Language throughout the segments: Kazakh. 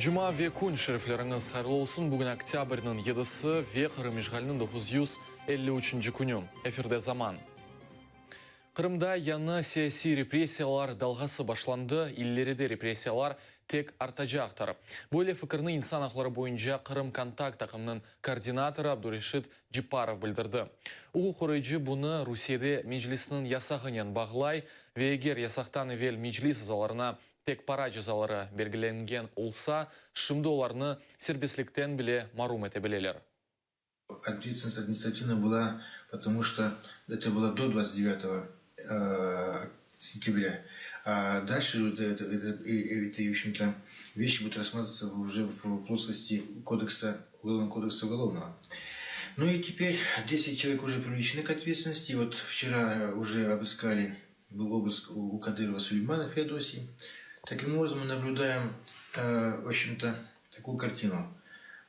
Жұма ве күн шерифлеріңіз қайырлы olsun. Бүгін октябрьнің 7-сі ве Қырым ишғалінің 953 күні. Эфирде заман. Қырымда яны саяси репрессиялар далғасы башланды, иллеріде репрессиялар тек артажақтыр. Бөле фікірні инсан ақлары бойынша Қырым контакт ақымның координаторы Абдурешит Джипаров білдірді. Уғы қорайжы бұны Русияде меджлисінің ясағынен бағылай, ве егер ясақтан евел меджлис заларына тек пара жазалары белгіленген олса, шымды оларны сербесліктен біле марум ете білелер. Ответственность административная была, потому что это было до 29 сентября. А дальше это в общем-то, вещи будут рассматриваться уже в плоскости Уголовного кодекса уголовного. Ну и теперь 10 человек уже привлечены к ответственности. Вот вчера уже был обыск у Кадырова, Сулеймана, Феодосии. Таким образом мы наблюдаем, в общем-то, такую картину.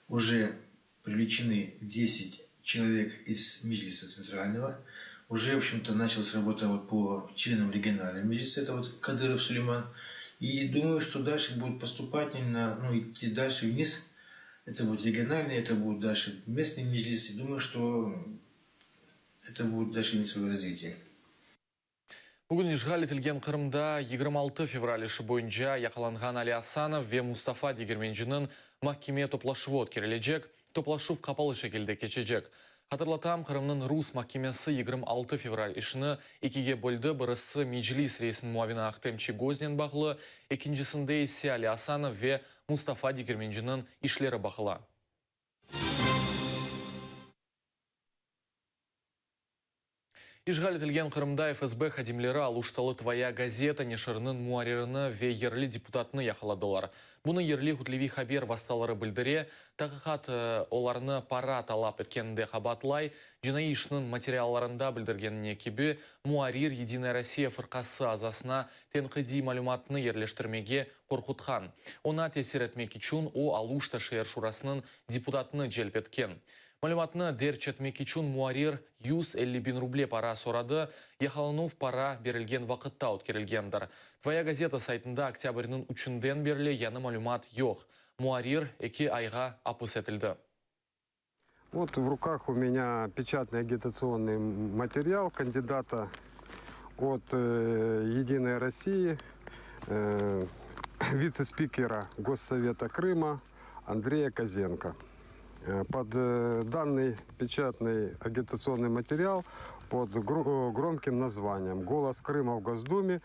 Уже привлечены 10 человек из Меджлиса центрального. Уже, в общем-то, началась работа по членам регионального Меджлиса, это вот Кадыров, Сулейман. И думаю, что дальше будет поступательно, идти дальше вниз. Это будет региональный, это будет дальше местный Меджлис. И думаю, что это будет дальше иметь свое развитие. Бүгін ишғал етілген Қырымда 26 февраль іші бойынша яқаланған Али Асанов ве Мустафа дегерменжінің махкеме топлашывот керележек, топлашув қапалы шекелде кечежек. Хатырлатам, Қырымның Рус махкемесі 26 февраль ішіні екіге бөлді, бірісі Меджлис рейсін муавина ақтем Чигознен бағылы, екіншісінде есе Али Асанов ве Мустафа дегерменжінің ишлері бағыла. Ишғал етілген Қырымда ФСБ хадимлері алушталы твоя газета нешірінің муареріні ве ерлі депутатыны яқаладылар. Бұны ерлі хутлеви хабер васталары білдіре, тақиқат оларны пара талап еткенінде қабатлай, жинай ішінің материалларында білдіргеніне кебі муарир Единая Россия фырқасы азасына тенқиди малюматыны ерлештірмеге қорқутхан. Она тесер етмек үшін о алушта шейер шурасының депутатыны желп еткен. Малюматны дерчетмекичун муарир 150 бин рубле пара сорады, яхаланув пара берілген вақытта өткерілгендір. Твоя газета сайтында октябрьнің 3-ден берлі яны малюмат йоқ. Муарир эки айға апыс етілді. Вот в руках у меня печатный агитационный материал кандидата от Единой России, вице-спикера Госсовета Крыма Андрея Козенко. Под данный печатный агитационный материал под громким названием «Голос Крыма в Госдуме»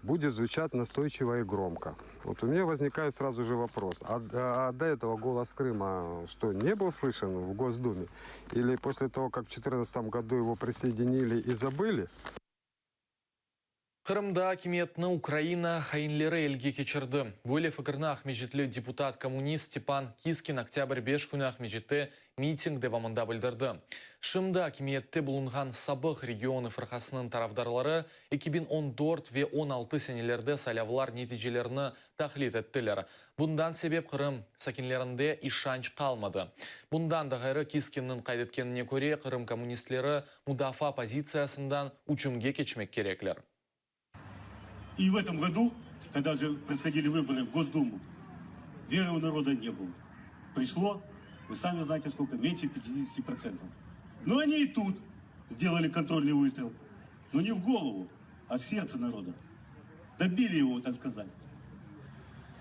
будет звучать настойчиво и громко. Вот у меня возникает сразу же вопрос. А до этого «Голос Крыма» что, не был слышен в Госдуме? Или после того, как в 2014 году его присоединили и забыли? Қырымда кеметні Украина хайынлері елге кечірді. Бөле фікірні Ахмежетлі депутат-коммунист Степан Кискин октябрь 5 күні Ахмежетті митинг девамында білдірді. Шымда кеметті бұлынған сабық регионы фырқасының тарафдарлары 2014 ве 16 сенелерді сайлавлар нетижелеріні тақлет еттілер. Бұндан себеп Қырым сакинлерінде ишанч қалмады. Бұндан да ғайры Кискиннің қайдеткеніне көре Қырым коммунистлері мудафа позициясындан учымге кечмек кереклер. И в этом году, когда же происходили выборы в Госдуму, веры у народа не было. Пришло, вы сами знаете сколько, меньше 50%. Но они и тут сделали контрольный выстрел. Но не в голову, а в сердце народа. Добили его, так сказать.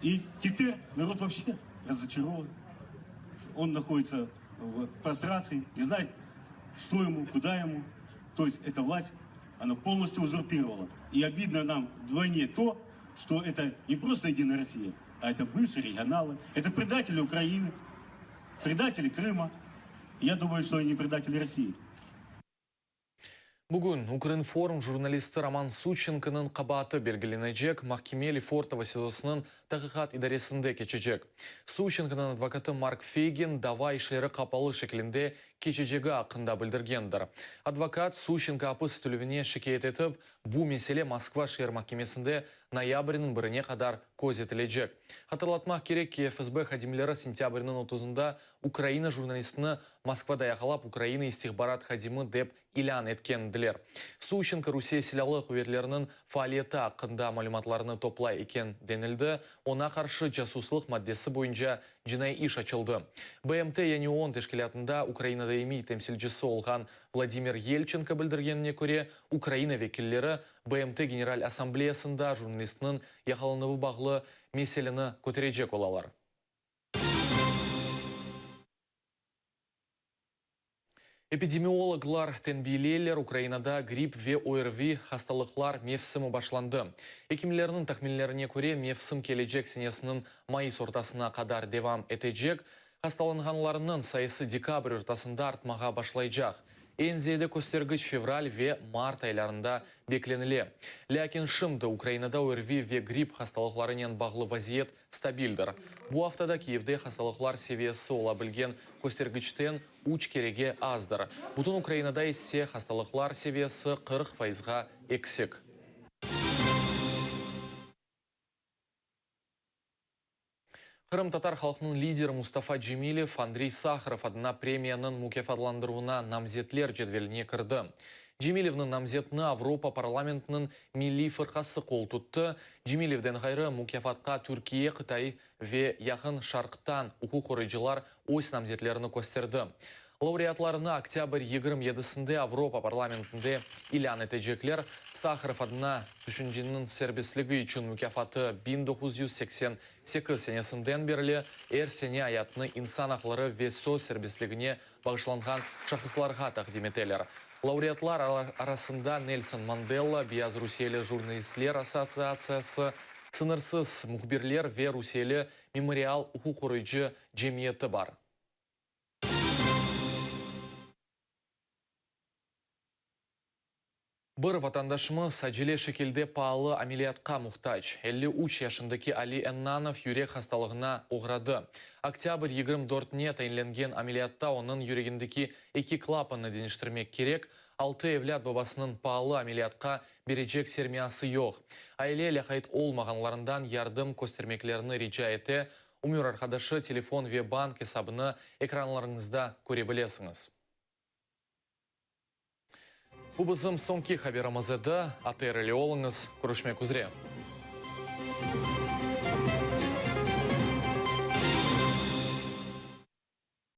И теперь народ вообще разочарован. Он находится в прострации, не знает, что ему, куда ему. То есть эта власть, она полностью узурпировала. И обидно нам вдвойне то, что это не просто Единая Россия, а это бывшие регионалы, это предатели Украины, предатели Крыма. Я думаю, что они предатели России. Бүгін Укринформ журналисті Роман Сученкінің қабаты белгіленежек Махкемели Фортова СИЗОсының тақиқат идаресінде кечежек. Сученкінің адвокаты Марк Фейгин давай шері қапалы шекілінде кечежегі ақында білдіргендір. Адвокат Сученко апыс түлівіне шекет етіп, бұл меселе Москва шер махкемесінде ноябрьнын біріне қадар көзетілежек. Хатırlatмақ керек ки ФСБ хадимлері сентябрьнын 30-ында Украина журналистіні Москвада яқалап Украина истихбарат хадимы деп илян еткенділер. Сущенко Русия силалы құверлерінің фаалеті ақында малюматларыны топлай екен денілді. Она қаршы жасуслық маддесі бойынша жинай иш açılды. БМТ яны ООН тешкілятында Украинада емей темсілжісі олған Владимир Ельченко білдіргеніне көре, Украина векіллері БМТ Генераль Ассамблеясында журналистінің яқаланывы бағлы меселіні көтережек олалар. Эпидемиологлар тенбейлелер Украинада грипп ве ОРВИ хасталықлар мевсімі башланды. Екімлерінің тақмиллеріне көре мевсім кележек сенесінің майыс ортасына қадар девам етежек, хасталанғанларының сайысы декабрь ортасында артмаға башлайжақ. Энзеде көстергіч февраль ве март айларында бекленіле. Ләкин шымды Украинада ОРВИ ве грипп хасталықларынан бағлы вазиет стабильдір. Бұ афтада Киевде хасталықлар севесі ола білген көстергічтен уч кереге аздыр. Бұтын Украинада есе хасталықлар севесі 40%-ға ексік. Қырым-татар халқының лидері Мустафа Джемилев Андрей Сахаров адына премияның мукефатландыруына намзетлер жедвеліне кірді. Джемилевнің намзетіні Авропа парламентінің милли фырқасы қол тұтты. Джемилевден ғайры мукефатқа Түркия, Қытай ве яқын шарқтан ұқу қорыжылар ось намзетлеріні көстерді. Лауреатларына октябрь 27-сінде Авропа парламентінде илян етежеклер Сахаров адына түшінженің сербеслігі үшін мүкафаты 1988 сенесінден берілі сене аятны инсан ақлары весо сербеслігіне бағышланған шақысларға тақдиметелер. Лауреатлар арасында Нельсон Манделла, Биаз Руселі журналистлер ассоциациясы, сынырсыз мұхбирлер ве Руселі мемориал ұқу қорыжы жемиеті бар. Бір ватандашымыз сәжіле шекелде палы амелиятқа мұқтач. 53 яшындaki Али Эннанов юрек хасталығына оғрады. Октябрь 24-не тайынленген амелиятта оның юрегіндегі 2 клапаны денештірмек керек. 6 евлят бабасының палы амелиятқа бережек сермиясы йоқ. Айле ләқайт олмағанларындан ярдым көстермеклеріні рича еті. Умер арқадашы телефон ве банк хесабыны экранларыңызда көре білесіңіз. Убызым соңки хаберамызыды, атырылы олыңыз, күрішмек үзре.